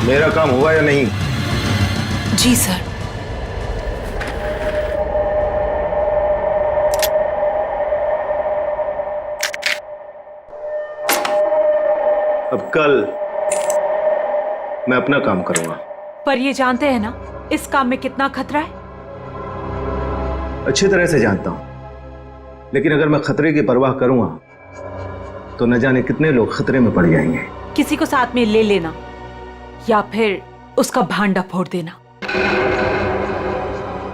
मेरा काम हुआ या नहीं? जी सर। अब कल मैं अपना काम करूंगा। पर ये जानते हैं ना इस काम में कितना खतरा है? अच्छी तरह से जानता हूं, लेकिन अगर मैं खतरे की परवाह करूंगा तो न जाने कितने लोग खतरे में पड़ जाएंगे। किसी को साथ में ले लेना या फिर उसका भांडा फोड़ देना।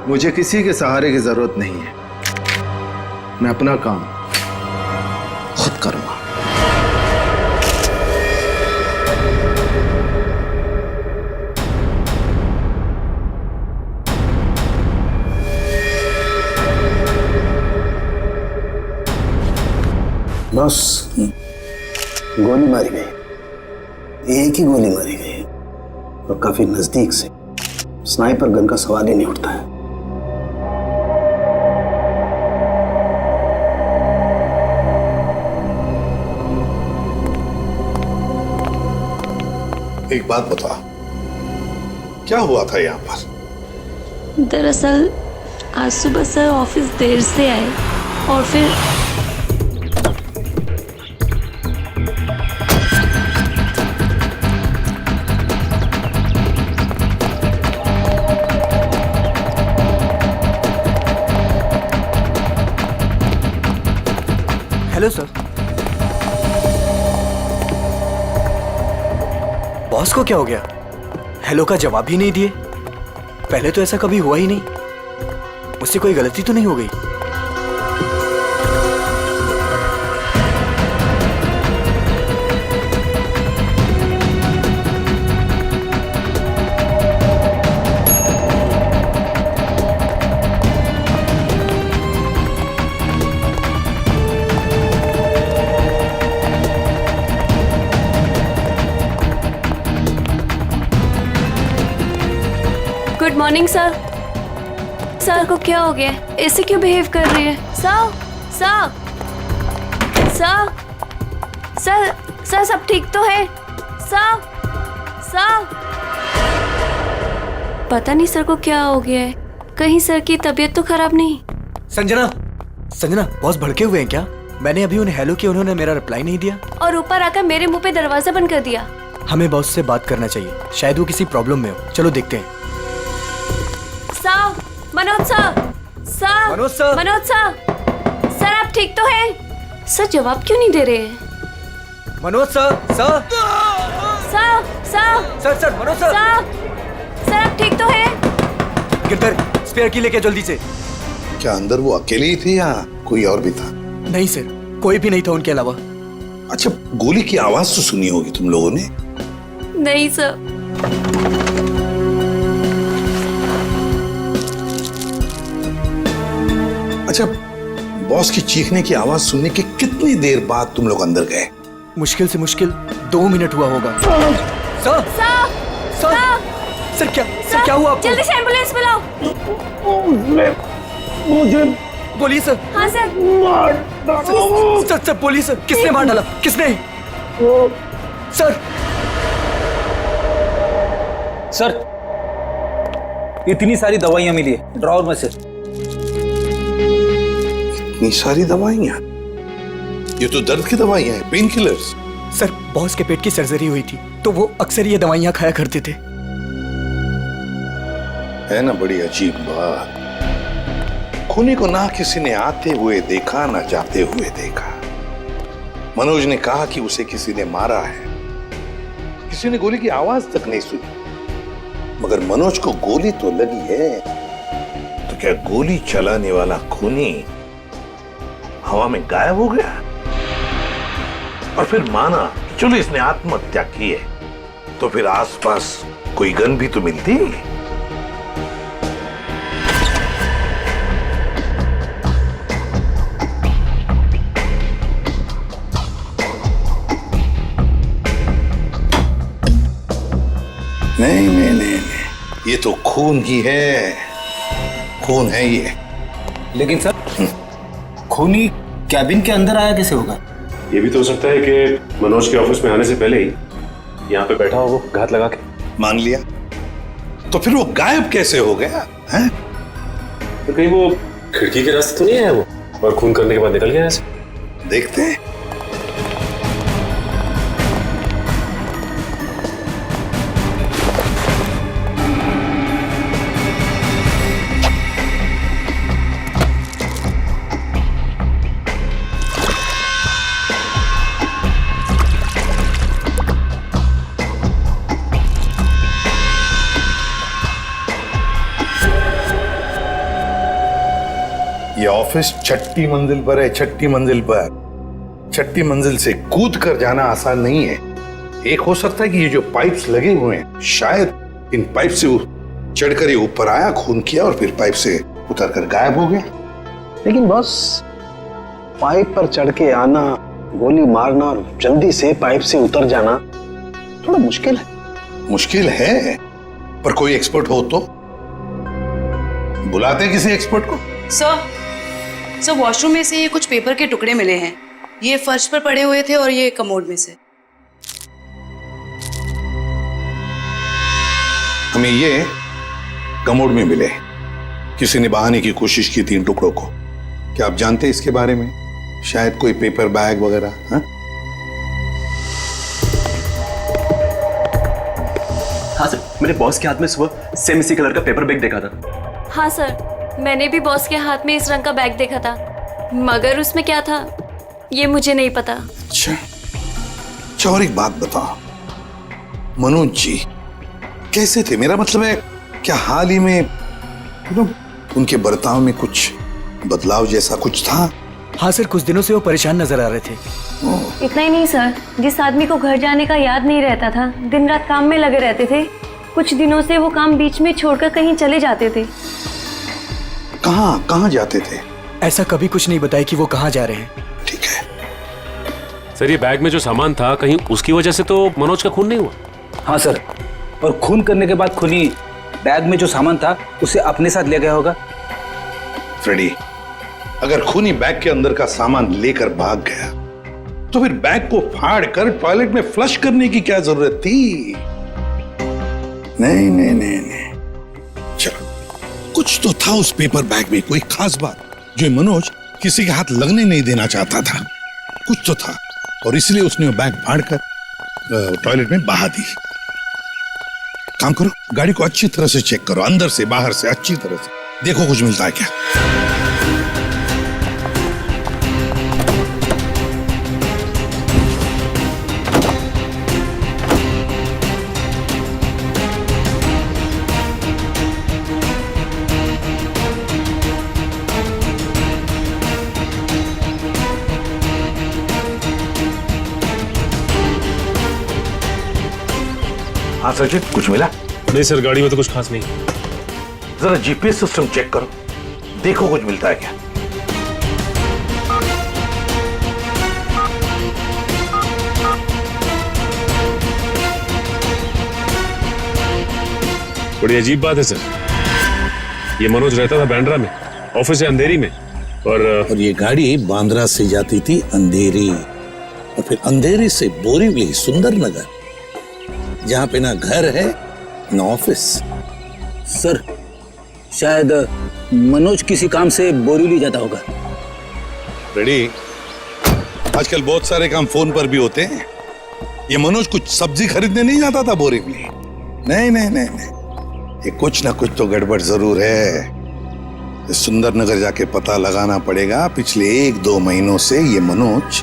मुझे किसी के सहारे की जरूरत नहीं है, मैं अपना काम खुद करूंगा। बस गोली मारी गई, एक ही गोली मारी गई और काफी नजदीक से। स्नाइपर गन का सवाल ही नहीं उठता है। एक बात बता, क्या हुआ था यहाँ पर? दरअसल आज सुबह सर ऑफिस देर से आए और फिर हेलो सर। बॉस को क्या हो गया? हेलो का जवाब ही नहीं दिए। पहले तो ऐसा कभी हुआ ही नहीं। मुझसे कोई गलती तो नहीं हो गई? Good morning sir. सर को क्या हो गया? ऐसे क्यों बिहेव कर रही है? Sir sir sir sir sir सब ठीक तो है? सर सर पता नहीं सर को क्या हो गया है। कहीं सर की तबीयत तो खराब नहीं? संजना, संजना, बॉस भड़के हुए हैं क्या? मैंने अभी उन्हें हेलो किया, उन्होंने मेरा रिप्लाई नहीं दिया और ऊपर आकर मेरे मुंह पे दरवाजा बंद कर दिया। हमें बॉस से बात करना चाहिए, शायद वो किसी प्रॉब्लम में हो। चलो देखते हैं। Sir, Manoj sir, sir, Manoj sir, Manoj sir, sir आप ठीक तो हैं? सर जवाब क्यों नहीं दे रहे हैं? Manoj sir, sir, sir, sir, sir, sir, Manoj sir, sir आप ठीक तो हैं? गिरधर, स्पेयर की लेके जल्दी से। क्या अंदर वो अकेले ही थे या कोई और भी था? नहीं सर, कोई भी नहीं था उनके अलावा। अच्छा, गोली की आवाज तो सुनी होगी तुम लोगों ने? नहीं सर। अच्छा, बॉस की चीखने की आवाज सुनने के कितनी देर बाद तुम लोग अंदर गए? मुश्किल से मुश्किल 2 मिनट हुआ होगा। सर, सर, सर, सर क्या, सर क्या हुआ आपको? जल्दी से एम्बुलेंस बुलाओ। मुझे बोलिए सर। हाँ सर। सर, सर बोलिए सर, किसने मार डाला? किसने? सर, सर इतनी सारी दवाइयां मिली है ड्रॉवर में से। इतनी सारी दवाइयां? ये तो दर्द की दवाइयां हैं, पेन किलर्स। सर बॉस के पेट की सर्जरी हुई थी तो वो अक्सर ये दवाइयां खाया करते थे। है ना बड़ी अजीब बात। खूनी को ना किसी ने आते हुए देखा ना जाते हुए देखा। मनोज ने कहा कि उसे किसी ने मारा है, किसी ने गोली की आवाज तक नहीं सुनी। मगर मनोज को गोली तो लगी है, तो क्या गोली चलाने वाला खूनी हवा में गायब हो गया? और फिर माना कि चलो इसने आत्महत्या की है, तो फिर आसपास कोई गन भी तो मिलती। नहीं नहीं नहीं, ये तो खून ही है, खून है ये। लेकिन सर खूनी कैबिन के अंदर आया कैसे होगा? ये भी तो हो सकता है कि मनोज के ऑफिस में आने से पहले ही यहाँ पे बैठा हो वो घात लगा के। मान लिया, तो फिर वो गायब कैसे हो गया है? तो कहीं वो खिड़की के रास्ते तो नहीं आया वो और खून करने के बाद निकल गया ऐसे? देखते हैं। ये ऑफिस छठी मंजिल पर है, छठी मंजिल पर। छठी मंजिल से कूद कर जाना आसान नहीं है। एक हो सकता है कि ये जो पाइप्स लगे हुए हैं, शायद इन पाइप से चढ़कर ये ऊपर आया, खून किया और फिर पाइप से उतरकर गायब हो गया। लेकिन बस पाइप पर चढ़ के आना, गोली मारना और जल्दी से पाइप से उतर जाना थोड़ा मुश्किल है। मुश्किल है, पर कोई एक्सपर्ट हो तो बुलाते हैं किसी एक्सपर्ट को। सर वॉशरूम में से ये कुछ पेपर के टुकड़े मिले हैं। ये फर्श पर पड़े हुए थे और ये कमोड में से। हमें ये कमोड में मिले। किसी ने बहाने की कोशिश की थी इन टुकड़ों को। क्या आप जानते हैं इसके बारे में? शायद कोई पेपर बैग वगैरह। हाँ सर, मैंने बॉस के हाथ में सुबह सेम इसी कलर का पेपर बैग देखा था। हाँ सर, मैंने भी बॉस के हाथ में इस रंग का बैग देखा था, मगर उसमें क्या था ये मुझे नहीं पता। अच्छा, और एक बात बताओ, मनोज जी कैसे थे? मेरा मतलब है, क्या हाल ही में उनके बर्ताव में कुछ बदलाव जैसा कुछ था? हाँ सर, कुछ दिनों से वो परेशान नजर आ रहे थे। इतना ही नहीं सर, जिस आदमी को घर जाने का याद नहीं रहता था, दिन रात काम में लगे रहते थे, कुछ दिनों से वो काम बीच में छोड़कर कहीं चले जाते थे। कहाँ जाते थे? ऐसा कभी कुछ नहीं बताया कि वो कहाँ जा रहे हैं। ठीक है सर, ये बैग में जो सामान था, कहीं उसकी वजह से तो मनोज का खून नहीं हुआ? हाँ सर, और खून करने के बाद खुली बैग में जो सामान था उसे अपने साथ ले गया होगा। फ्रेडी, अगर खूनी बैग के अंदर का सामान लेकर भाग गया तो फिर बैग को फाड़ कर टॉयलेट में फ्लश करने की क्या जरूरत थी? नहीं। चलो, कुछ तो था उस पेपर बैग में, कोई खास बात जो मनोज किसी के हाथ लगने नहीं देना चाहता था। कुछ तो था और इसलिए उसने वो बैग फाड़कर टॉयलेट में बहा दी। काम करो, गाड़ी को अच्छी तरह से चेक करो, अंदर से बाहर से अच्छी तरह से देखो कुछ मिलता है क्या। हाँ सर जी, कुछ मिला? नहीं सर, गाड़ी में तो कुछ खास नहीं। जरा जीपीएस सिस्टम चेक करो, देखो कुछ मिलता है क्या। बड़ी अजीब बात है सर, ये मनोज रहता था बांद्रा में, ऑफिस से अंधेरी में, और ये गाड़ी बांद्रा से जाती थी अंधेरी, और फिर अंधेरी से बोरीवली, सुंदर नगर, जहां पे ना घर है ना ऑफिस। सर, शायद मनोज किसी काम से बोरीवली जाता होगा। रेडी, आजकल बहुत सारे काम फोन पर भी होते हैं। ये मनोज कुछ सब्जी खरीदने नहीं जाता था बोरीवली। नहीं, ये कुछ ना कुछ तो गड़बड़ जरूर है। सुंदर नगर जाके पता लगाना पड़ेगा पिछले 1-2 महीनों से ये मनोज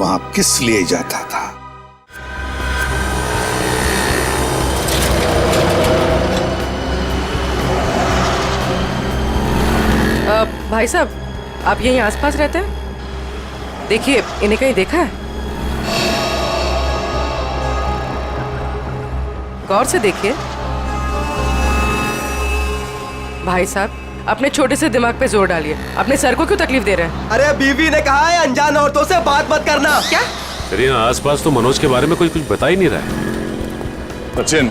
वहां किस लिए जाता था। भाई साहब, आप यहीं आसपास रहते हैं? देखिए, इन्हें कहीं देखा है? गौर से देखिए। भाई साहब, अपने छोटे से दिमाग पे जोर डालिए। अपने सर को क्यों तकलीफ दे रहे हैं? अरे बीवी ने कहा है अनजान औरतों से बात मत करना। क्या? सर, यहाँ आसपास तो मनोज के बारे में कोई कुछ बता ही नहीं रहा है। सचिन,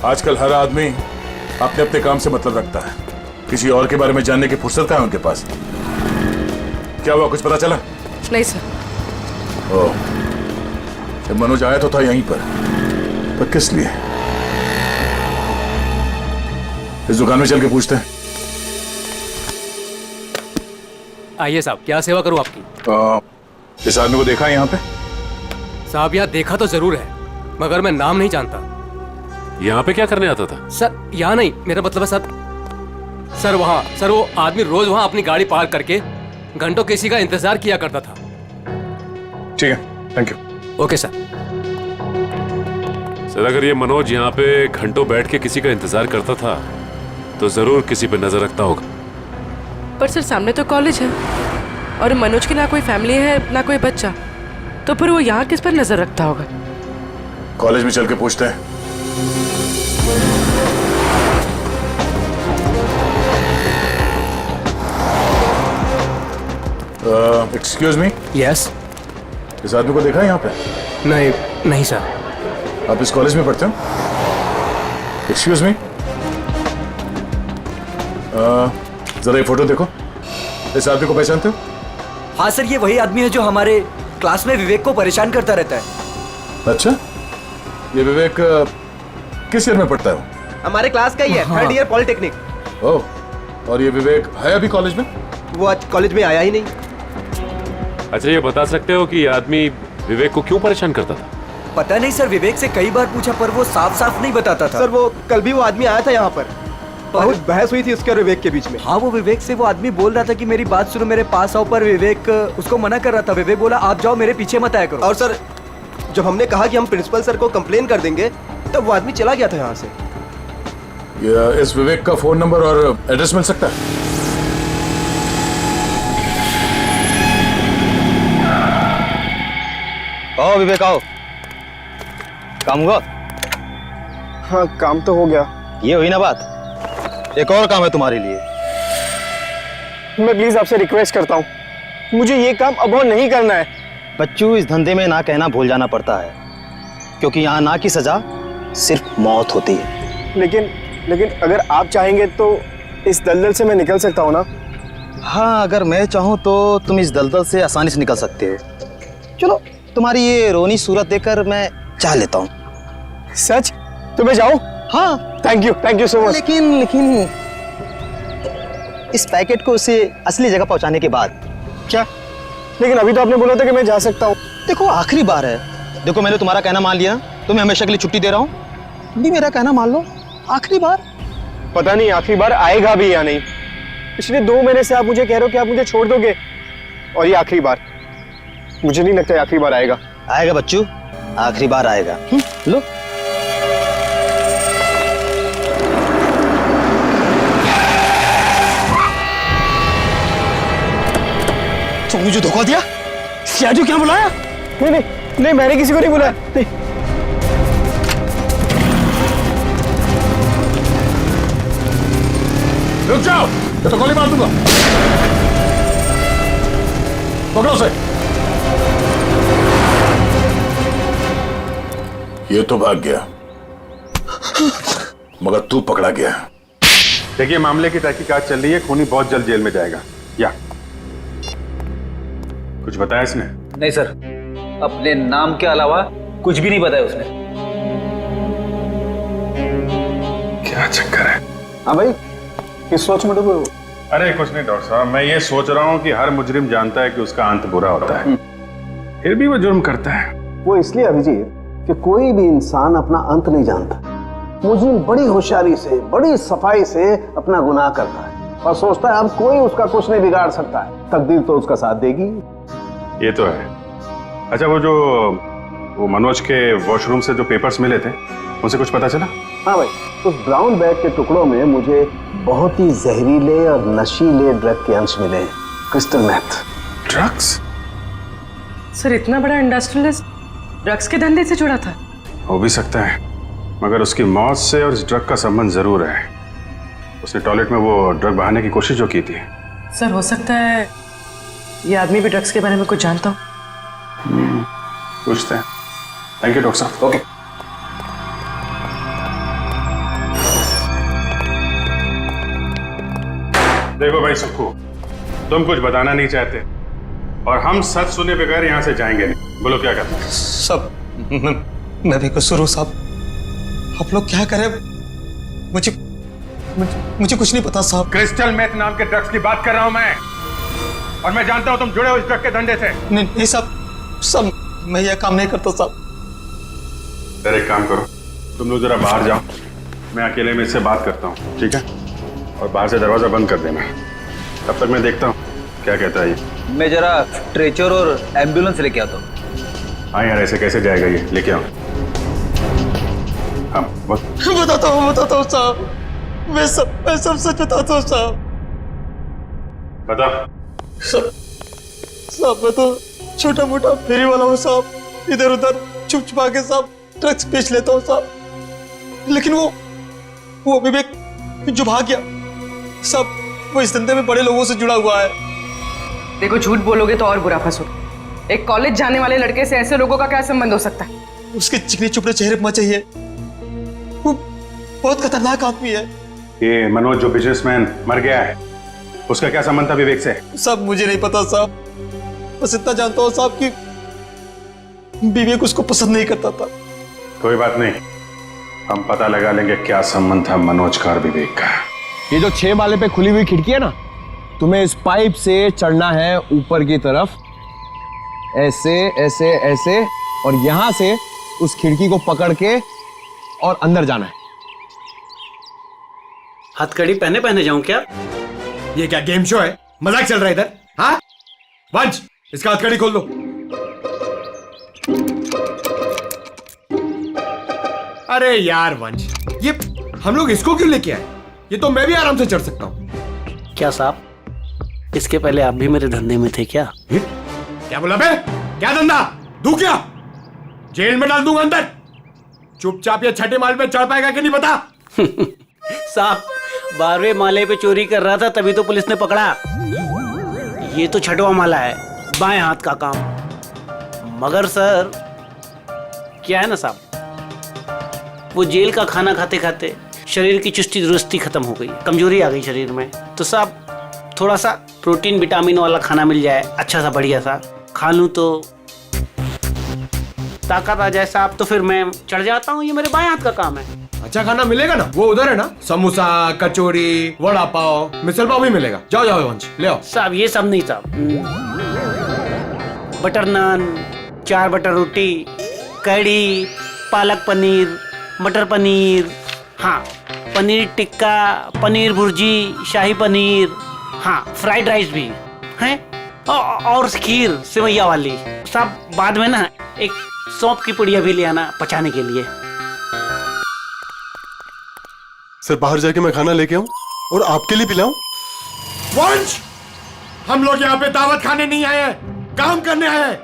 आजकल हर आदमी अपने अपने काम से मतलब रखता है, किसी और के बारे में जानने की फुर्सत कहाँ है उनके पास? क्या हुआ, कुछ पता चला? नहीं सर। ओह, मनोज आया तो था यहीं पर किस लिए? इस दुकान में चल के पूछते हैं। आइए साहब, क्या सेवा करूं आपकी? इस आदमी को देखा है यहाँ पे? साहब यहाँ देखा तो जरूर है, मगर मैं नाम नहीं जानता। यहाँ पे क्या करने आता था? सर यहाँ नहीं, मेरा मतलब है सर वहाँ, सर वो आदमी रोज वहाँ अपनी गाड़ी पार्क करके घंटों किसी का इंतजार किया करता था। ठीक है, thank you. Okay sir. Sir अगर ये मनोज यहाँ पे घंटों बैठ के किसी का इंतजार करता था तो जरूर किसी पे नजर रखता होगा। पर सर सामने तो कॉलेज है और मनोज की ना कोई फैमिली है ना कोई बच्चा, तो फिर वो यहाँ किस पर नजर रखता होगा? कॉलेज में चल के पूछते हैं। Excuse me. यस। इस आदमी को देखा है यहाँ पे? नहीं सर। आप इस कॉलेज में पढ़ते हो? एक्सक्यूज मी, जरा ये फोटो देखो। इस आदमी को पहचानते हो? हाँ सर, ये वही आदमी है जो हमारे क्लास में विवेक को परेशान करता रहता है। अच्छा, ये विवेक किस ईयर में पढ़ता है? हमारे क्लास का ही है, थर्ड ईयर पॉलिटेक्निक। ओह, और ये विवेक है अभी कॉलेज में? वो आज कॉलेज में आया ही नहीं। अच्छा, ये बता सकते हो कि ये आदमी विवेक को क्यों परेशान करता था? पता नहीं सर, विवेक से कई बार पूछा पर वो साफ साफ नहीं बताता था। सर वो कल भी वो आदमी आया था यहाँ पर, बहुत बहस हुई थी उसके और विवेक के बीच में। हाँ, वो विवेक से वो आदमी बोल रहा था कि मेरी बात सुनो, मेरे पास आओ, पर विवेक उसको मना कर रहा था। विवेक बोला आप जाओ, मेरे पीछे मत आया करो। और सर जब हमने कहा कि हम प्रिंसिपल सर को कंप्लेन कर देंगे तब वो आदमी चला गया था यहाँ से। इस विवेक का फोन नंबर और एड्रेस मिल सकता है? आओ विवेक आओ, काम हुआ? हाँ काम तो हो गया। ये हुई ना बात, एक और काम है तुम्हारे लिए। मैं प्लीज आपसे रिक्वेस्ट करता हूँ, मुझे ये काम अब और नहीं करना है। बच्चों, इस धंधे में ना कहना भूल जाना पड़ता है, क्योंकि यहाँ ना की सजा सिर्फ मौत होती है। लेकिन अगर आप चाहेंगे तो इस दलदल से मैं निकल सकता हूँ ना? हाँ, अगर मैं चाहूँ तो तुम इस दलदल से आसानी से निकल सकते हो। चलो, तुम्हारी ये रोनी सूरत देखकर मैं चाह लेता हूँ। सच? तो मैं जाऊँ? हाँ, थैंक यू सो मच। लेकिन इस पैकेट को उसे असली जगह पहुंचाने के बाद। क्या? लेकिन अभी तो आपने बोला था कि मैं जा सकता हूँ। देखो, आखिरी बार है। देखो, मैंने तुम्हारा कहना मान लिया, तुम्हें हमेशा के लिए छुट्टी दे रहा हूँ। भी मेरा कहना मान लो, आखिरी बार। पता नहीं आखिरी बार आएगा भी या नहीं। पिछले 2 महीने से आप मुझे कह रहे हो कि आप मुझे छोड़ दोगे, और ये आखिरी बार। मुझे नहीं लगता आखिरी बार आएगा। आएगा बच्चू, आखिरी बार आएगा। लो, तो मुझे धोखा दिया? सियाजू क्या बुलाया? नहीं, मैंने किसी को नहीं बुलाया। नहीं। रुक जाओ, ये तो गोली मार दूंगा। पकड़ो उसे। ये तो भाग गया, मगर तू पकड़ा गया। देखिए, मामले की तहकीकात चल रही है, खूनी बहुत जल्द जेल में जाएगा। या कुछ बताया इसने? नहीं सर, अपने नाम के अलावा कुछ भी नहीं बताया उसने। क्या चक्कर है? हाँ भाई, किस सोच में डूबे हो? अरे कुछ नहीं डॉक्टर साहब, मैं ये सोच रहा हूँ कि हर मुजरिम जानता है कि उसका अंत बुरा होता है, फिर भी वो जुर्म करता है। वो इसलिए अभिजीत कि कोई भी इंसान अपना अंत नहीं जानता। मुजरिम बड़ी होशियारी से, बड़ी सफाई से अपना गुनाह करता है और सोचता है अब कोई उसका कुछ नहीं बिगाड़ सकता है। तकदीर तो उसका साथ देगी। ये तो है। अच्छा, वो मनोज के वॉशरूम से जो पेपर्स मिले थे, उनसे कुछ पता चला? हाँ भाई, उस ब्राउन बैग के टुकड़ों में मुझे बहुत ही जहरीले और नशीले ड्रग के अंश मिले हैं, क्रिस्टल मैथ। ड्रग्स? सर इतना बड़ा इंडस्ट्रियलिस्ट ड्रग्स के धंधे से जुड़ा था? हो भी सकता है, मगर उसकी मौत से और इस ड्रग का संबंध जरूर है। उसने टॉयलेट में वो ड्रग बहाने की कोशिश जो की थी। सर हो सकता है ये आदमी भी ड्रग्स के बारे में कुछ जानता हो। पूछते हैं। थैंक यू डॉक्टर साहब। ओके। देखो भाई सुक्खू, तुम कुछ बताना नहीं चाहते और हम सच सुने बगैर यहाँ से जाएंगे नहीं। बोलो क्या करते हैं? सब मैं भी कसूर हूँ साहब। आप लोग क्या करें, मुझे कुछ नहीं पता साहब। क्रिस्टल मेथ नाम के ड्रग्स की बात कर रहा हूं मैं, और मैं जानता हूं तुम जुड़े हो इस ड्रग के धंधे से। नहीं साहब, मैं यह काम नहीं करता साहब। सर एक काम करो, तुम लोग जरा बाहर जाओ, मैं अकेले में इससे बात करता हूँ, ठीक है? और बाहर से दरवाजा बंद कर देना, तब तक मैं देखता हूँ क्या कहता है ये। मैं जरा स्ट्रेचर और एम्बुलेंस लेके आता हूँ। हाँ यार, ऐसे कैसे जाएगा ये, लेके आओ। हाँ बताता हूँ साहब, मैं सब सच बताता हूँ साहब। बता। साहब मैं तो छोटा मोटा फेरी वाला हूँ साहब, इधर उधर छुप छुपा के साहब ड्रग्स बेच लेता हूँ साहब, लेकिन वो विवेक जो भाग गया साहब, वो इस धंधे में बड़े लोगों से जुड़ा हुआ है। देखो झूठ बोलोगे तो और बुरा फंसोगे। एक कॉलेज जाने वाले लड़के से ऐसे लोगों का क्या संबंध हो सकता है? उसके चिकने चुपड़े चेहरे पर चाहिए, वो बहुत खतरनाक आदमी है। ये मनोज जो बिजनेसमैन मर गया है, उसका क्या संबंध था विवेक से? सब मुझे नहीं पता साहब, बस इतना जानता हूँ साहब कि विवेक उसको पसंद नहीं करता था। कोई बात नहीं, हम पता लगा लेंगे क्या संबंध था मनोज का और विवेक का। ये जो 6 वाले पे खुली हुई खिड़की है ना, तुम्हें इस पाइप से चढ़ना है ऊपर की तरफ, ऐसे ऐसे ऐसे, और यहां से उस खिड़की को पकड़ के और अंदर जाना है। हथकड़ी पहने जाऊं क्या? ये क्या गेम शो है? मजाक चल रहा है इधर? हाँ वंश, इसका हथकड़ी खोल दो। अरे यार वंश, ये हम लोग इसको क्यों लेके आए? ये तो मैं भी आराम से चढ़ सकता हूँ। क्या साहब, इसके पहले आप भी मेरे धंधे में थे क्या? क्या बोला बे? क्या धंधा? दू क्या? जेल में डाल दूंगा अंदर। चुपचाप ये 6ठे माल पे चढ़ पाएगा कि नहीं पता? साहब 12वें माले पे चोरी कर रहा था, तभी तो पुलिस ने पकड़ा। ये तो 6वां माला है, बाएं हाथ का काम। मगर सर क्या है ना साहब, वो जेल का खाना खाते खाते शरीर की चुस्ती दुरुस्ती खत्म हो गई, कमजोरी आ गई शरीर में। तो साहब थोड़ा सा प्रोटीन विटामिन वाला खाना मिल जाए, अच्छा सा बढ़िया सा खा लूं तो ताकत आ जाए साहब, तो फिर मैं चढ़ जाता हूँ। ये मेरे बाएं हाथ का काम है। अच्छा खाना मिलेगा ना? वो उधर है ना, समोसा, कचौरी, वड़ा पाव, मिसल पाव भी मिलेगा। जाओ जाओ वंश, ले आओ। साहब ये सब नहीं साहब, बटर नान, 4 बटर रोटी, कढ़ी, पालक पनीर, मटर पनीर, हाँ पनीर टिक्का, पनीर भुर्जी, शाही पनीर, हाँ फ्राइड राइस भी है, और खीर सेवैया वाली। साहब बाद में ना एक सौंफ की पुड़िया भी ले आना पचाने के लिए। सर बाहर जाके मैं खाना लेके आऊं और आपके लिए पिलाऊं? वंश, हम लोग यहाँ पे दावत खाने नहीं आए हैं, काम करने आए हैं।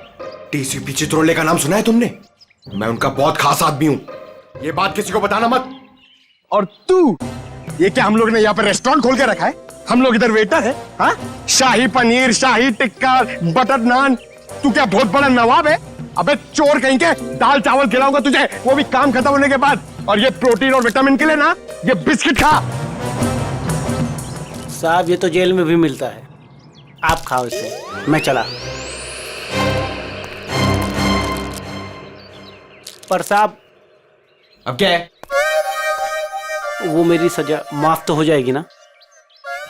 टीसीपी चित्रोले का नाम सुना है तुमने? मैं उनका बहुत खास आदमी हूँ, ये बात किसी को बताना मत। और तू, ये क्या हम लोग ने यहाँ पे रेस्टोरेंट खोल के रखा है? हम लोग इधर वेटर है? हाँ, शाही पनीर, शाही टिक्का, बटर नान, तू क्या बहुत बड़ा नवाब है? अबे चोर कहीं के, दाल चावल खिलाऊंगा तुझे, वो भी काम खत्म होने के बाद। और ये प्रोटीन और विटामिन के लिए ना, ये बिस्किट खा। साहब ये तो जेल में भी मिलता है, आप खाओ इसे, मैं चला। पर साहब अब क्या है? वो मेरी सजा माफ तो हो जाएगी ना?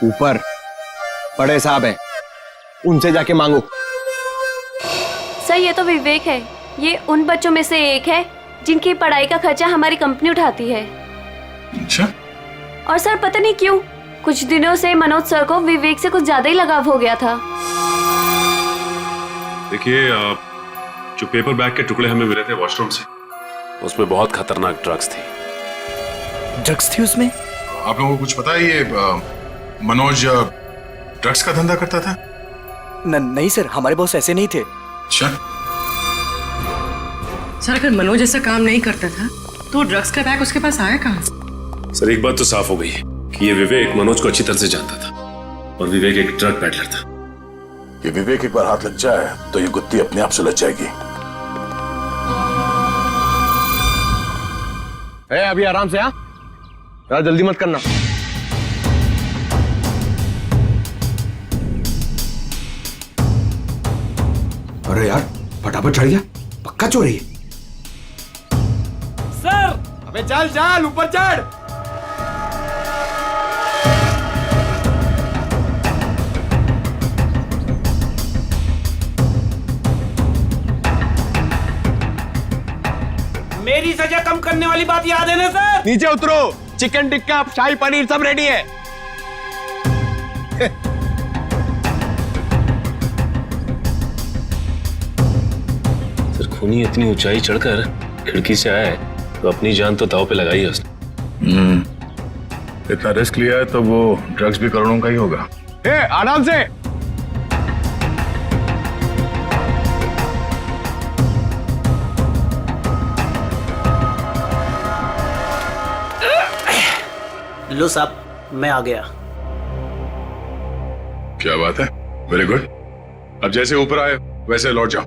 ऊपर बड़े साहब है, उनसे जाके मांगो। सर ये तो विवेक है, ये उन बच्चों में से एक है जिनकी पढ़ाई का खर्चा हमारी कंपनी उठाती है। अच्छा? और सर पता नहीं क्यों कुछ दिनों से मनोज सर को विवेक से कुछ ज्यादा ही लगाव हो गया था। देखिए जो पेपर बैग के टुकड़े हमें मिले थे वॉशरूम से, उसमें बहुत खतरनाक ड्रग्स थी। ड्रग्स थी उसमें? आप लोगों को कुछ पता है ये मनोज ड्रग्स का धंधा करता था? नहीं सर, हमारे बॉस ऐसे नहीं थे। अच्छा? सर अगर मनोज ऐसा काम नहीं करता था तो ड्रग्स का बैग उसके पास आया कहाँ से? सर एक बात तो साफ हो गई है कि ये विवेक मनोज को अच्छी तरह से जानता था, और विवेक एक ड्रग पैडलर था। ये विवेक एक बार हाथ लग जाए तो ये गुत्ती अपने आप सुलझ जाएगी। अभी आराम से, हाँ यार, जल्दी मत करना। अरे यार फटाफट चढ़ गया, पक्का चोरी है। सर अबे चल चल ऊपर चढ़। मेरी सजा कम करने वाली बात याद है ना सर? नीचे उतरो, चिकन टिक्का शाही पनीर सब रेडी है। सर खूनी इतनी ऊंचाई चढ़कर खिड़की से आया है तो अपनी जान तो दांव पे लगाई है उसने। इतना रिस्क लिया है तो वो ड्रग्स भी करोड़ों का ही होगा। आराम से। लो साहब, मैं आ गया। क्या बात है, वेरी गुड। अब जैसे ऊपर आए वैसे लौट जाओ।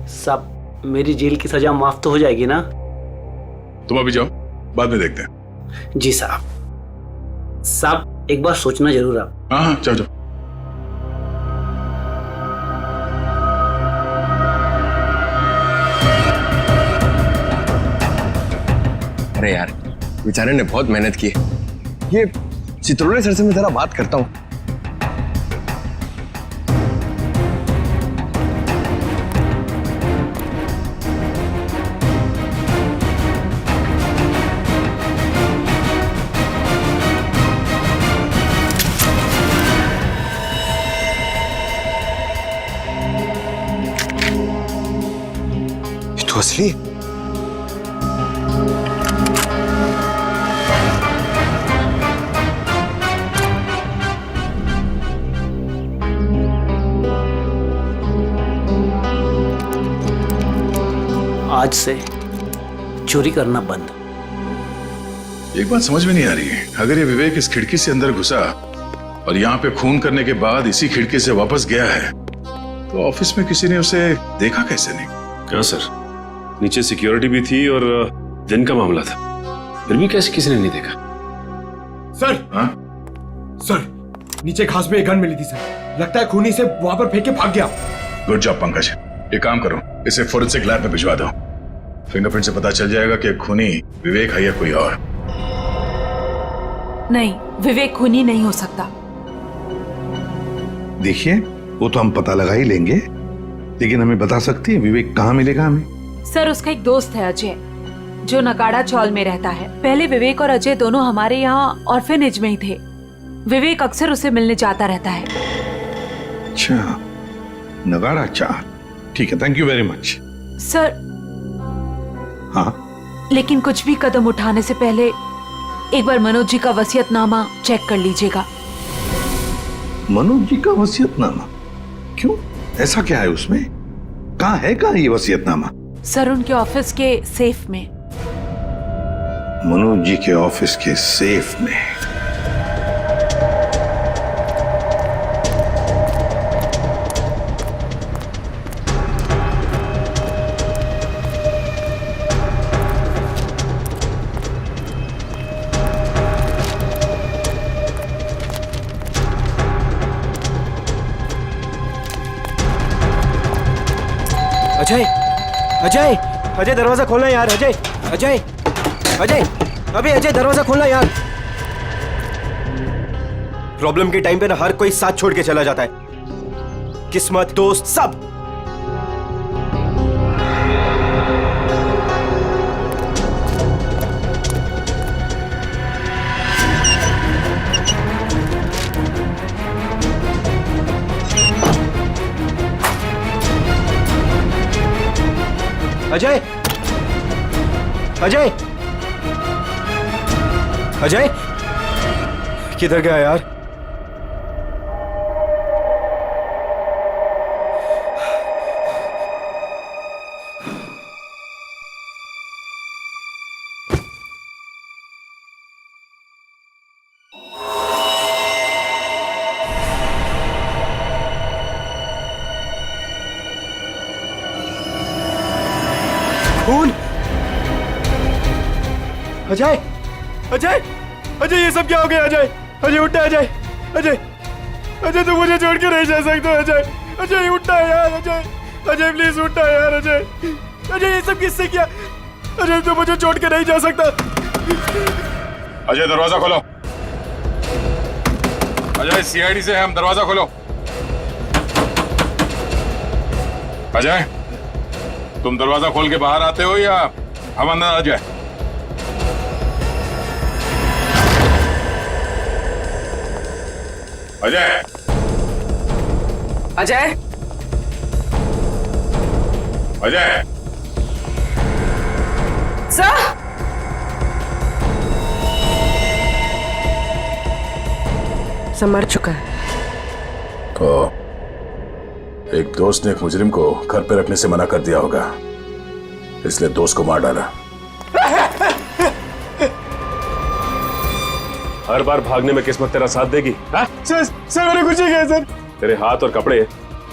साहब मेरी जेल की सजा माफ तो हो जाएगी ना? तुम अभी जाओ, बाद में देखते हैं। जी साहब। साहब एक बार सोचना जरूर आप। हाँ हाँ, जाओ जाओ। अरे यार, बेचारे ने बहुत मेहनत की है। ये चित्रोले सर से मैं जरा बात करता हूँ। ये तो असली है। आज से चोरी करना बंद। एक बात समझ में नहीं आ रही है, अगर ये विवेक इस खिड़की से अंदर घुसा और यहाँ पे खून करने के बाद इसी खिड़की से वापस गया है तो ऑफिस में किसी ने उसे देखा कैसे नहीं? क्या सर, नीचे सिक्योरिटी भी थी और दिन का मामला था, फिर भी कैसे किसी ने नहीं देखा? सर, हाँ? सर नीचे घास में एक गन मिली थी सर, लगता है खूनी से वहां पर फेंक के भाग गया। Good job Pankaj. एक काम करो, इसे फोरेंसिक लैब में भिजवा दो। फिंगरप्रिंट से पता चल जाएगा कि खूनी विवेक है या कोई और। नहीं, विवेक खूनी नहीं हो सकता। देखिए, वो तो हम पता लगा ही लेंगे, लेकिन हमें बता सकती है विवेक कहाँ मिलेगा हमें? सर उसका एक दोस्त है अजय, जो नगाड़ा चौल में रहता है। पहले विवेक और अजय दोनों हमारे यहाँ ऑर्फेनेज में ही थे। विवेक अक्सर उसे मिलने जाता रहता है। अच्छा, नगाड़ा चाल, ठीक है, thank you very much. Sir हाँ, लेकिन कुछ भी कदम उठाने से पहले एक बार मनोज जी का वसीयतनामा चेक कर लीजिएगा। मनोज जी का वसीयतनामा? क्यों, ऐसा क्या है उसमें? कहाँ ये वसीयतनामा? सर उनके ऑफिस के सेफ में। मनोज जी के ऑफिस के सेफ में? अजय, अजय, अजय दरवाजा खोलना यार। अजय, अजय, अजय, अबे अजय दरवाजा खोलना यार। प्रॉब्लम के टाइम पे ना हर कोई साथ छोड़ के चला जाता है, किस्मत, दोस्त, सब। अजय, अजय, अजय, किधर गया यार? खून? अजय, अजय, अजय, ये सब क्या हो गया? अजय, अजय उठा, अजय, अजय, अजय तुम मुझे छोड़ के नहीं जा सकते। अजय, अजय उठा यार। अजय, अजय प्लीज उठा यार। अजय, अजय ये सब किससे किया? अजय तुम मुझे छोड़ के नहीं जा सकता। अजय दरवाजा खोलो। अजय सीआईडी से हम, दरवाजा खोलो। अजय तुम दरवाजा खोल के बाहर आते हो या हम अंदर आ जाए। अजय, अजय, अजय, सर। सब मर चुका है। तो एक दोस्त ने एक मुजरिम को घर पे रखने से मना कर दिया होगा, इसलिए दोस्त को मार डाला। हर बार भागने में किस्मत तेरा साथ देगी? सर मैंने कुछ नहीं किया सर। तेरे हाथ और कपड़े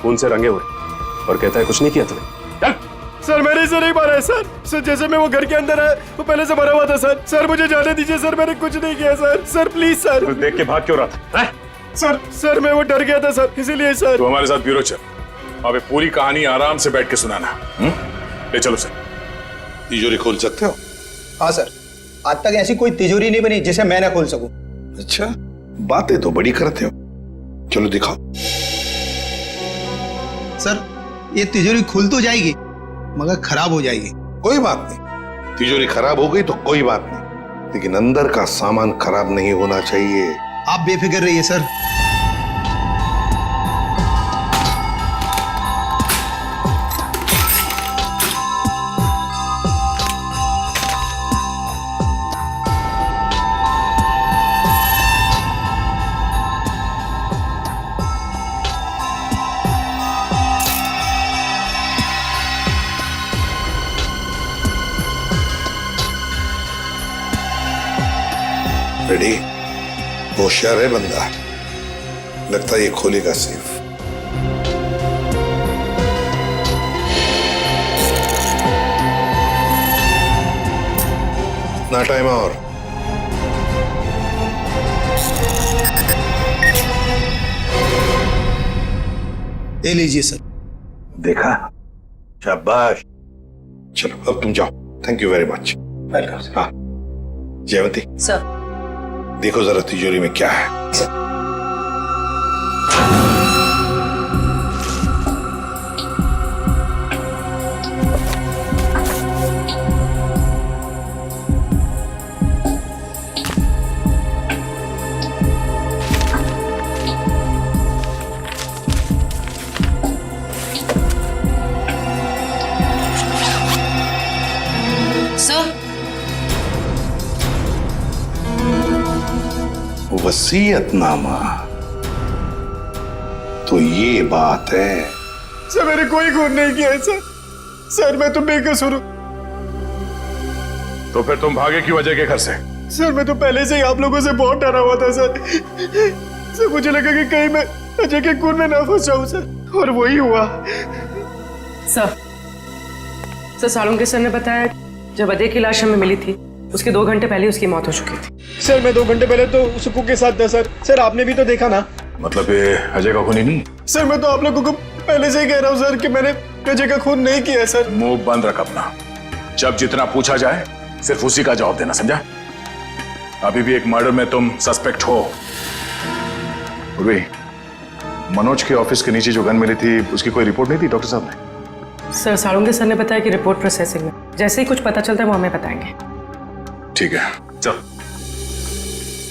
खून से रंगे हुए और कहता है कुछ नहीं किया तूने। चल। सर मैंने इसे नहीं मारा है सर। जैसे मैं वो घर के अंदर आया वो पहले से मरा हुआ था सर मुझे जाने दीजिए सर, मैंने कुछ नहीं किया सर प्लीज सर। तू देख के भाग क्यों रहा था? सर मैं वो डर गया था सर, इसीलिए सर। तो हमारे साथ ब्यूरो चल, अबे पूरी कहानी आराम से बैठ के सुनाना। ले चलो सर। तिजोरी खोल सकते हो? हाँ सर, आज तक ऐसी कोई तिजोरी नहीं बनी जिसे मैं ना खोल सकूं। अच्छा, बातें तो बड़ी करते हो, चलो दिखाओ। सर ये तिजोरी खुल तो जाएगी मगर खराब हो जाएगी। कोई बात नहीं, तिजोरी खराब हो गई तो कोई बात नहीं, लेकिन अंदर का सामान खराब नहीं होना चाहिए। आप बेफिक्र रहिए सर। रेडी? होशियार है बंदा, लगता है ये खोलेगा सेफ। ना टाइम और। ले लीजिए सर। देखा, शाबाश। चलो अब तुम जाओ। Thank you very much. Welcome. हाँ जयवंती सर, देखो जरा तिजोरी में क्या है। सर वसीयतनामा, तो ये बात है। सर मैंने कोई खून नहीं किया है सर मैं तो बेकसूर हूँ। तो फिर तुम भागे क्यों अजय के घर से? सर मैं तो पहले से ही आप लोगों से बहुत डरा हुआ था सर मुझे लगा कि कहीं मैं अजय के खून में ना फंस जाऊं सर, और वही हुआ। सर सालुंके सर ने बताया जब अजय की लाश हमें मिली थी उसके 2 घंटे पहले उसकी मौत हो चुकी थी। सर मैं 2 घंटे पहले तो सुकू के साथ था सर आपने भी तो देखा ना। मतलब ये अजय का खूनी नहीं? सर मैं तो आप लोगों को पहले से ही कह रहा हूँ सर कि मैंने अजय का खून नहीं किया सर। मुंह बंद रख अपना, जब जितना पूछा जाए सिर्फ उसी का जवाब देना, समझा? अभी भी एक मर्डर में तुम सस्पेक्ट हो। मनोज के ऑफिस के नीचे जो गन मिली थी उसकी कोई रिपोर्ट नहीं थी डॉक्टर साहब ने? सर सालुंके सर ने बताया कि रिपोर्ट प्रोसेसिंग में, जैसे ही कुछ पता चलता है वो हमें बताएंगे। ठीक है चल।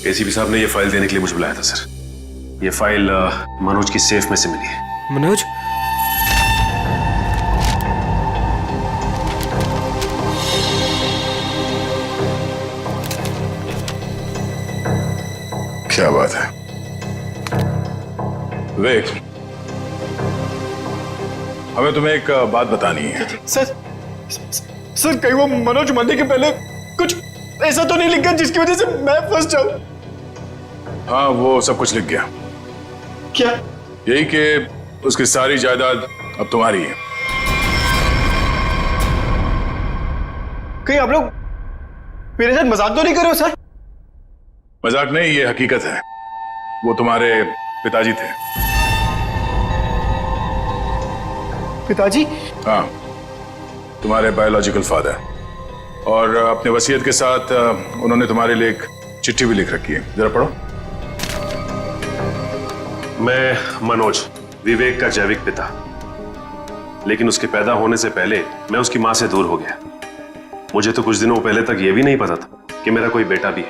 एसीपी साहब ने ये फाइल देने के लिए मुझे बुलाया था सर। ये फाइल मनोज की सेफ में से मिली है। मनोज? क्या बात है विवेक, हमें तुम्हें एक बात बतानी है। सर कहीं वो मनोज मरने के पहले कुछ ऐसा तो नहीं लिख गया जिसकी वजह से मैं फंस जाऊं? हाँ वो सब कुछ लिख गया। क्या? यही कि उसकी सारी जायदाद अब तुम्हारी है। कहीं आप लोग मेरे साथ मजाक तो नहीं कर रहे हो सर? मजाक नहीं, ये हकीकत है। वो तुम्हारे पिताजी थे। पिताजी? हाँ, तुम्हारे बायोलॉजिकल फादर। और अपने वसीयत के साथ उन्होंने तुम्हारे लिए एक चिट्ठी भी लिख रखी है, जरा पढ़ो। मैं मनोज, विवेक का जैविक पिता, लेकिन उसके पैदा होने से पहले मैं उसकी मां से दूर हो गया। मुझे तो कुछ दिनों पहले तक ये भी नहीं पता था कि मेरा कोई बेटा भी है।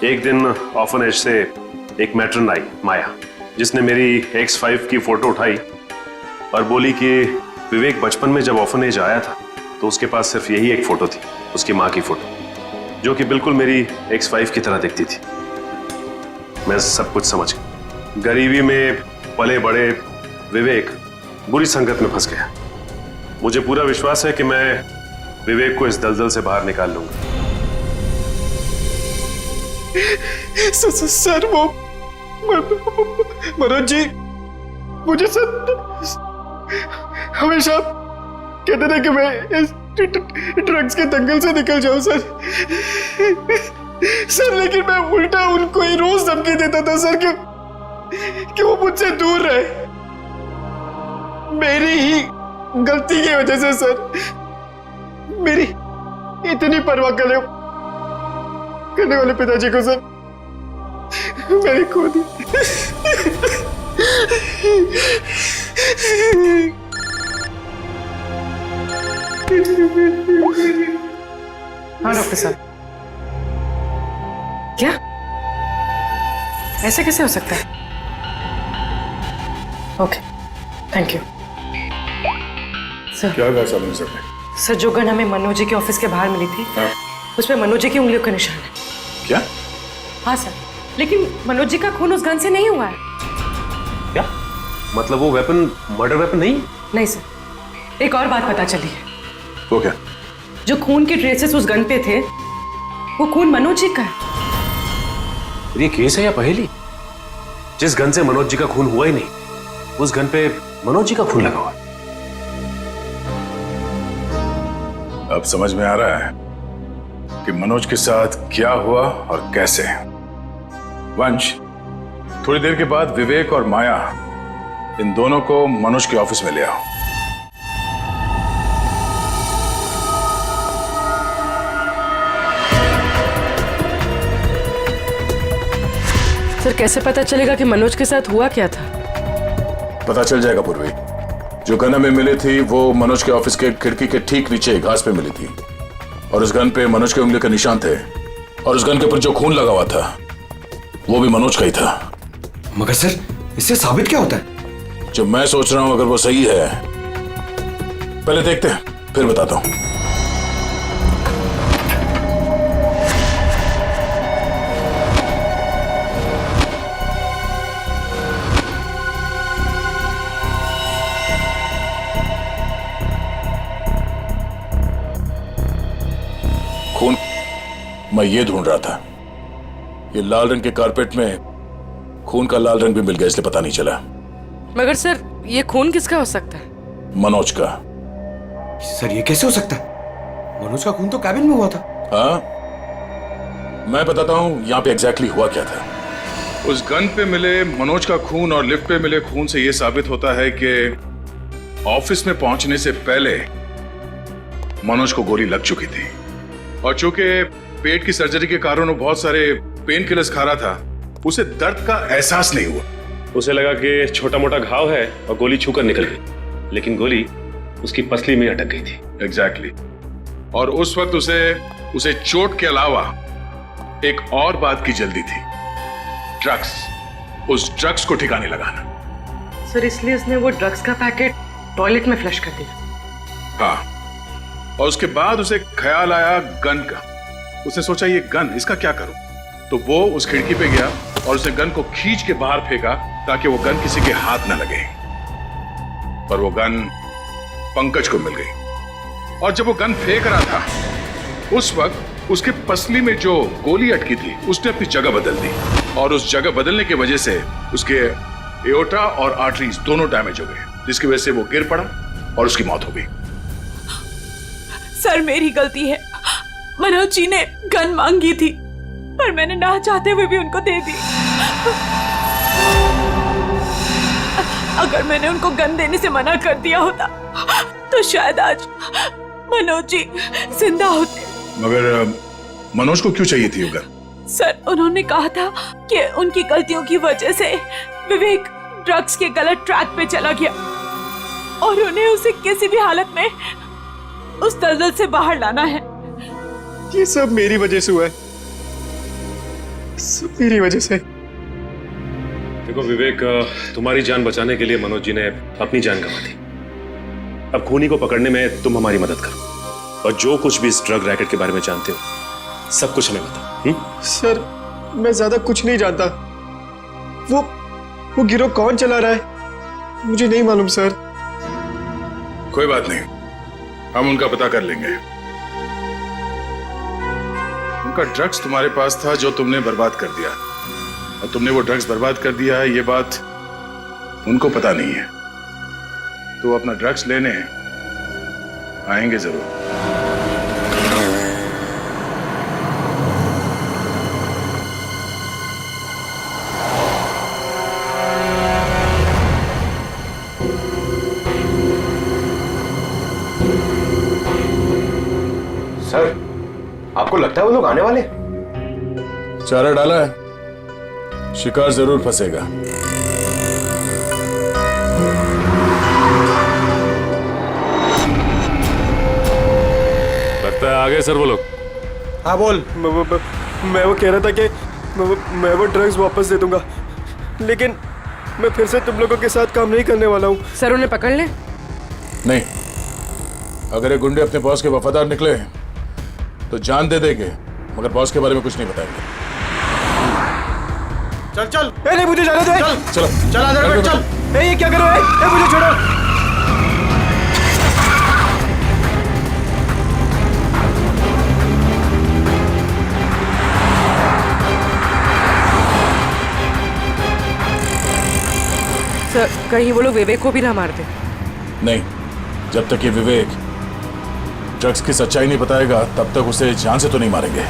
एक दिन ऑर्फनेज से एक मैट्रन आई, माया, जिसने मेरी X5 की फोटो उठाई और बोली कि विवेक बचपन में जब ऑर्फनेज आया था तो उसके पास सिर्फ यही एक फोटो थी, उसकी माँ की फोटो, जो कि बिल्कुल मेरी X5 की तरह दिखती थी। मैं सब कुछ समझ गया। गरीबी में पले बड़े विवेक बुरी संगत में फंस गया। मुझे पूरा विश्वास है कि मैं विवेक को इस दलदल से बाहर निकाल लूंगा। सर वो मनोज जी मुझे सर हमेशा कहते थे कि मैं इस ड्रग्स के दंगल से निकल जाऊं सर। लेकिन मैं उल्टा उनको ही रोज धमकी देता था सर कि वो मुझसे दूर रहे। मेरी ही गलती की वजह से सर मेरी इतनी परवाह करने वाले पिताजी को सर मैंने खो दी। हाँ डॉक्टर साहब, क्या ऐसे कैसे हो सकता है? Okay, thank you sir. क्या कहा साहब ने? सर जो गन हमें मनोज जी के ऑफिस के बाहर मिली थी, उसमें मनोज जी की उंगलियों का निशान है। क्या? हाँ सर, लेकिन मनोज जी का खून उस गन से नहीं हुआ है। क्या मतलब? वो वेपन मर्डर वेपन नहीं? नहीं सर, एक और बात पता चली है। वो क्या? जो खून के ट्रेसेस उस गन पे थे, वो खून मनोज जी का है। ये केस है या पहेली? जिस गन से मनोज जी का खून हुआ ही नहीं, उस गन पे मनोज जी का खून लगा हुआ है। अब समझ में आ रहा है कि मनोज के साथ क्या हुआ और कैसे। वंश, थोड़ी देर के बाद विवेक और माया, इन दोनों को मनोज के ऑफिस में ले आओ। सर कैसे पता चलेगा कि मनोज के साथ हुआ क्या था? पता चल जाएगा पूर्वी। जो गन हमें मिली थी वो मनोज के ऑफिस के खिड़की के ठीक नीचे घास पे मिली थी, और उस गन पे मनोज के उंगली के निशान थे, और उस गन के ऊपर जो खून लगा हुआ था वो भी मनोज का ही था। मगर सर इससे साबित क्या होता है? जो मैं सोच रहा हूं अगर वो सही है, पहले देखते हैं फिर बताता हूं। खून मैं ये ढूंढ रहा था। ये लाल रंग के कारपेट में खून का लाल रंग भी मिल गया, इसलिए पता नहीं चला। मगर सर ये खून किसका हो सकता है? मनोज का। सर ये कैसे हो सकता है? मनोज का खून तो कैबिन में हुआ था। हाँ, मैं बताता हूं यहाँ पे एग्जैक्टली हुआ क्या था। उस गन पे मिले मनोज का खून और लिफ्ट पे मिले खून से यह साबित होता है कि ऑफिस में पहुंचने से पहले मनोज को गोली लग चुकी थी, और चूंकि पेट की सर्जरी के कारण वो बहुत सारे पेन किलर्स खा रहा था, उसे दर्द का एहसास नहीं हुआ। उसे लगा कि छोटा मोटा घाव है और गोली छूकर निकल गई, लेकिन गोली उसकी पसली में अटक गई थी। एग्जैक्टली। और उस वक्त उसे चोट के अलावा एक और बात की जल्दी थी, ड्रग्स। उस ड्रग्स को ठिकाने लगाना। सर इसलिए उसने वो ड्रग्स का पैकेट टॉयलेट में फ्लश कर दिया। हाँ, और उसके बाद उसे ख्याल आया गन का। उसने सोचा ये गन, इसका क्या करूं? तो वो उस खिड़की पे गया और उसने गन को खींच के बाहर फेंका ताकि वो गन किसी के हाथ न लगे। पर वो गन पंकज को मिल गई, और जब वो गन फेंक रहा था उस वक्त उसके पसली में जो गोली अटकी थी उसने अपनी जगह बदल दी, और उस जगह बदलने की वजह से उसके एओर्टा और आर्टरीज दोनों डैमेज हो गए, जिसकी वजह से वो गिर पड़ा और उसकी मौत हो गई। सर मेरी गलती है। मनोज जी ने गन मांगी थी, पर मैंने ना चाहते हुए भी उनको दे दी। अगर मैंने उनको गन देने से मना कर दिया होता तो शायद आज मनोज जी जिंदा होते। मगर मनोज को क्यों चाहिए थी वो गन? सर उन्होंने कहा था कि उनकी गलतियों की वजह से विवेक ड्रग्स के गलत ट्रैक पे चला गया, और उन्हें उसे किसी भी हालत में उस दलदल से बाहर लाना है। ये सब मेरी वजह से हुआ है, सब मेरी वजह से। देखो विवेक, तुम्हारी जान बचाने के लिए मनोज जी ने अपनी जान गंवा दी। अब खूनी को पकड़ने में तुम हमारी मदद करो, और जो कुछ भी इस ड्रग रैकेट के बारे में जानते हो सब कुछ हमें बताओ। सर मैं ज्यादा कुछ नहीं जानता। वो गिरोह कौन चला रहा है मुझे नहीं मालूम सर। कोई बात नहीं, हम उनका पता कर लेंगे। उनका ड्रग्स तुम्हारे पास था जो तुमने बर्बाद कर दिया, और तुमने वो ड्रग्स बर्बाद कर दिया है ये बात उनको पता नहीं है। तो अपना ड्रग्स लेने आएंगे जरूर। सर आपको लगता है वो लोग आने वाले? चारा डाला है, शिकार जरूर फंसेगा। लगता है आ गए सर वो लोग। हाँ बोल। मैं वो कह रहा था कि मैं वो ड्रग्स वापस दे दूंगा, लेकिन मैं फिर से तुम लोगों के साथ काम नहीं करने वाला हूँ। सर उन्हें पकड़ ले। नहीं, अगर ये गुंडे अपने बॉस के वफादार निकले तो जान दे देंगे, मगर बॉस के बारे में कुछ नहीं बताएंगे। चल चल। नहीं मुझे जाने दो। चलो चल आधार कार्ड चल। ये क्या करो? मुझे छोड़ो। सर कहीं वो लोग विवेक को भी ना मार दे। नहीं, जब तक ये विवेक ड्रग्स की सच्चाई नहीं बताएगा तब तक उसे जान से तो नहीं मारेंगे।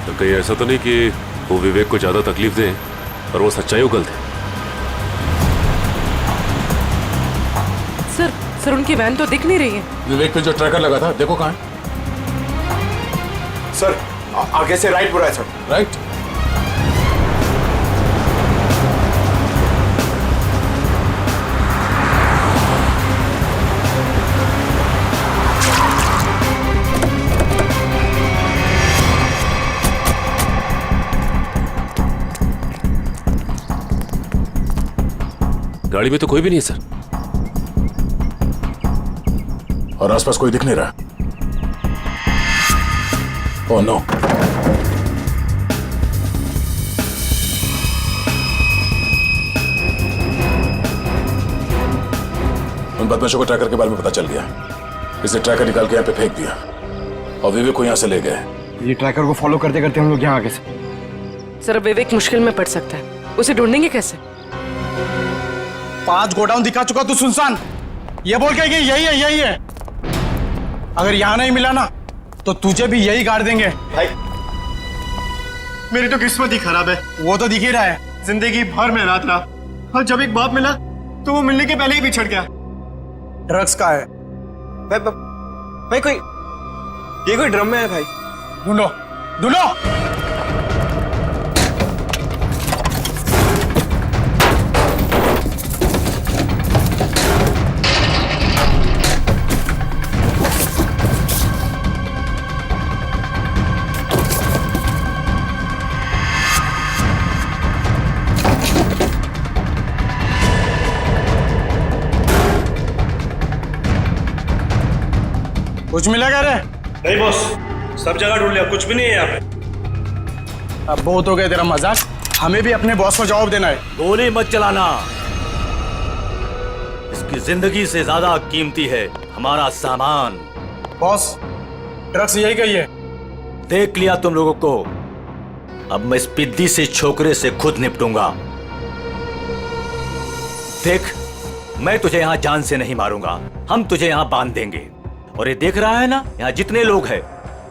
तो कहीं ऐसा तो नहीं कि वो विवेक को ज्यादा तकलीफ दे और वो सच्चाई उगल दे। सर उनकी वैन तो दिख नहीं रही है। विवेक पे जो ट्रैकर लगा था देखो कहाँ है। सर आगे से राइट बुरा है सर। राइट। गाड़ी में तो कोई भी नहीं है सर। और आसपास कोई दिख नहीं रहा। Oh no. उन बदमाशों को ट्रैकर के बारे में पता चल गया, इसे ट्रैकर निकाल के यहाँ पे फेंक दिया और विवेक को यहाँ से ले गए। ये ट्रैकर को फॉलो करते करते हम लोग यहाँ आगे से। सर विवेक मुश्किल में पड़ सकता है, उसे ढूंढेंगे कैसे? 5 गोडाउन दिखा चुका तू सुनसान, ये बोल के कि यही है। अगर यहाँ नहीं मिला ना तो तुझे भी यही गाड़ देंगे। भाई मेरी तो किस्मत ही खराब है। वो तो दिख ही रहा है। जिंदगी भर मेहनत रहा, और जब एक बाप मिला तो वो मिलने के पहले ही बिछड़ गया। ड्रग्स का है भाई कोई ड्रम में है भाई। ढूंढो। कुछ मिला क्या रे? नहीं बॉस, सब जगह ढूंढ लिया, कुछ भी नहीं है यहाँ पे। अब बहुत हो गया तेरा मजाक, हमें भी अपने बॉस को जवाब देना है। गोली मत चलाना, इसकी जिंदगी से ज्यादा कीमती है हमारा सामान। बॉस ड्रग्स यही कही है। देख लिया तुम लोगों को, अब मैं इस पिद्दी से छोकरे से खुद निपटूंगा। देख, मैं तुझे यहाँ जान से नहीं मारूंगा, हम तुझे यहाँ बांध देंगे। और ये देख रहा है ना, यहाँ जितने लोग हैं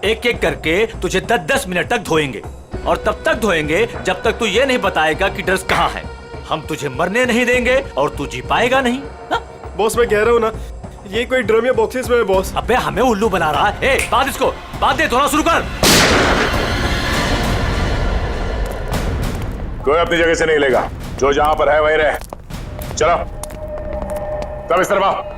एक एक करके तुझे 10-10 मिनट तक धोएंगे, और तब तक धोएंगे जब तक तू ये नहीं बताएगा कि ड्रग्स कहाँ है। हम तुझे मरने नहीं देंगे और तू जी पाएगा नहीं। हा? बॉस मैं कह रहा हूँ ना, ये कोई ड्रम या बॉक्सेस में है बॉस। अबे हमें उल्लू बना रहा है। बांध इसको, बांध दे, धोना शुरू कर। कोई अपनी जगह से नहीं लेगा, जो जहां पर है वहीं रहे। चलो सब इस तरफ आओ।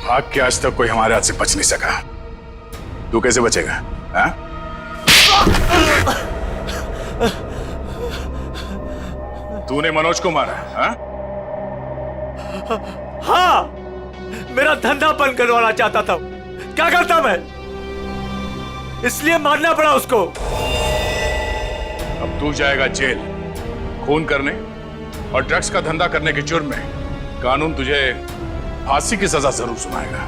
भाग के आज तक कोई हमारे हाथ से बच नहीं सका, तू कैसे बचेगा? हाँ? तूने मनोज को मारा? हाँ? हाँ, मेरा धंधा बंद करवाना चाहता था। क्या करता मैं? इसलिए मारना पड़ा उसको। अब तू जाएगा जेल, खून करने और ड्रग्स का धंधा करने के जुर्म में कानून तुझे फांसी की सजा जरूर सुनाएगा।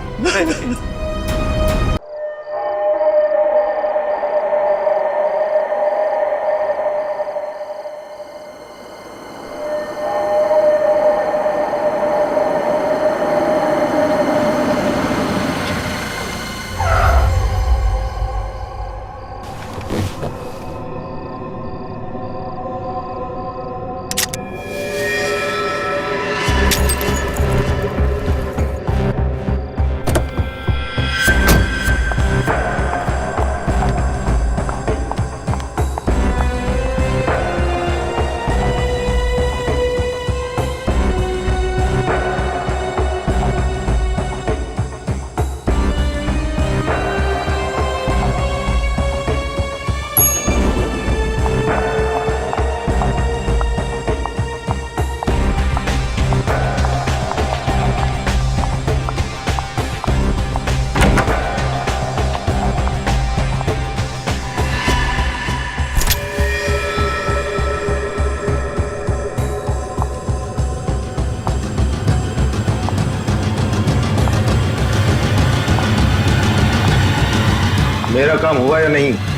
मेरा काम हुआ या नहीं?